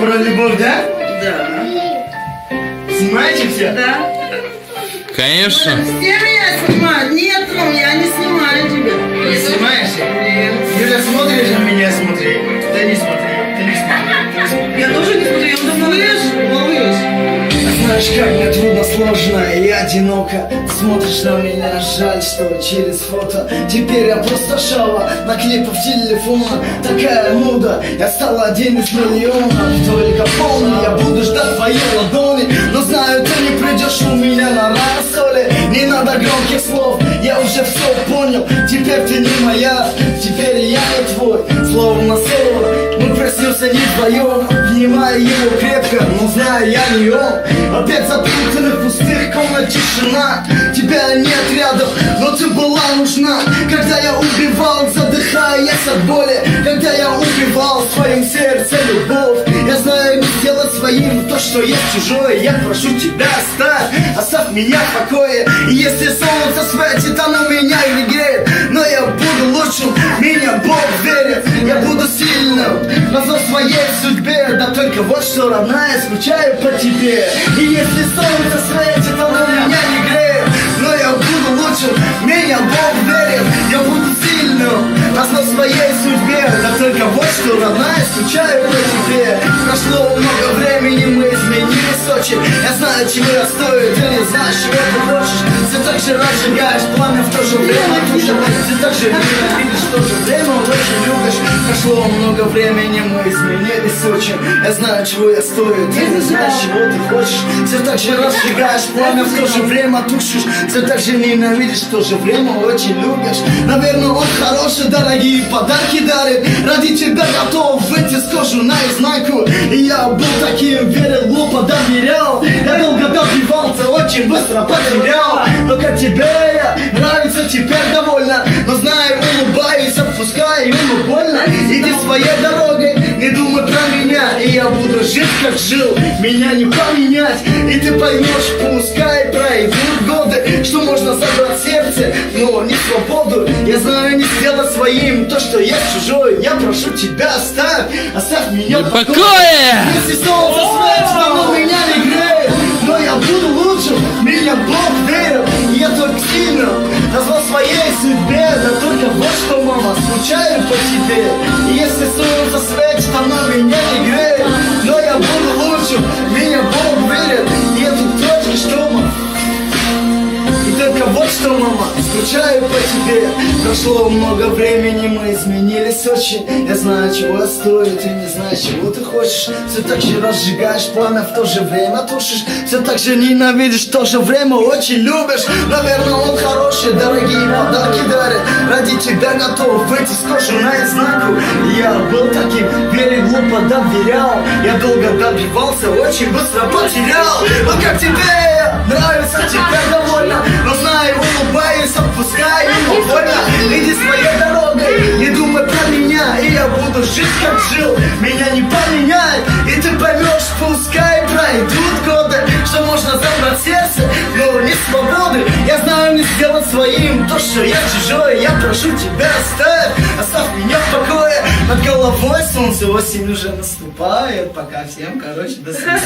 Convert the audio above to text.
про любовь, да? Да. Снимаете все? Да. Конечно. Все меня снимают? Нет, Ром, я не снимаю тебя. Ты снимаешь? Нет. Юля, смотришь на меня, смотри. Ты не смотри, ты не смотри. Я тоже не смотрю, я думаю, малыш. Знаешь, как мне трудно, сложно и одиноко. Смотришь на меня, жаль, что через фото. Теперь я просто шава на клипах телефона. Такая муда, я стал один из миллионов. Только помни, я буду ждать твоей ладони. Но знаю, ты не придешь у меня на рассоле. Не надо громких слов, я уже все понял. Теперь ты не моя, теперь я не твой. Слово на слово, мы проснемся не вдвоем. Обнимаю его крепко, но знаю, я не он. Опять запутаны в пустых комнат тишина. Тебя нет рядом, но ты была нужна. Когда я убивал, задыхаясь от боли. Когда я убивал в своем сердце любовь. Я знаю, не сделать своим то, что есть чужое. Я прошу тебя, оставь меня в покое. И если солнце светит, оно меня и не греет. Но я буду лучшим, меня Бог верит. Я буду сильным, но в своей судьбе. Да только вот что, родная, скучаю по тебе. И если солнце светит, оно меня не греет. Но я буду лучшим, меня Бог верит. Я буду сильным, но в своей судьбе. Да только вот что, родная, скучаю по тебе. Прошло много времени, мы изменились очень. Я знаю, чего я стою, ты не знаешь, чего ты хочешь. Ты так же разжигаешь пламя, в то же время тушишь. Ты так же ненавидишь, в то же время очень любишь. Прошло много времени, мы изменились очень. Я знаю, чего я стою, ты не знаешь, чего ты хочешь. Ты так же разжигаешь пламя, в то же время тушишь. Ты так же ненавидишь, в то же время очень любишь. Наверное, он хороший, дорогие подарки дарит. Ради тебя готов выйти с кожи наизнанку. И я был таким, верил, глупо доверял. Я долго добивался, очень быстро потерял. Но как тебе я нравится, теперь довольна. Но знаю, улыбаюсь, отпускаю, ему больно. Иди своей дорогой, не думай про меня. И я буду жить, как жил, меня не поменять. И ты поймешь, пускай пройдут годы, что можно забрать сердце, но не свободу. Я знаю, не сделать своим то, что есть чужое. Я прошу тебя, оставь меня в покое. Если солнце светит, оно меня не греет. Но я буду лучшим, меня Бог верил. И я только сильно назвал своей судьбе. Да только вот что, мама, скучаю по тебе. И если солнце светит, оно меня не греет. Но я буду лучшим, меня Бог верит. И я тут точно что, мама. И только вот что, мама, скучаю по тебе. Прошло много времени, мы изменились очень. Я знаю, чего я стою, ты не знаешь, чего ты хочешь. Все так же разжигаешь пламя, в то же время тушишь. Все так же ненавидишь, в то же время очень любишь. Наверное, он хороший, дорогие подарки дарит. Ради тебя готов выйти с кожи наизнанку. Я был таким, верил, глупо доверял. Я долго добивался, очень быстро потерял. Но как тебе нравится, теперь довольно. Но знаю, улыбаюсь, отпускаю, ему больно. Иди своей дорогой, не думай про меня. И я буду жить, как жил, меня не поменять. И ты поймешь, пускай пройдут годы, что можно забрать сердце, но не свободы. Я знаю, не сделать своим то, что я чужой. Я прошу тебя, оставь меня в покое. Над головой солнце, осень уже наступает. Пока всем, короче, до свидания.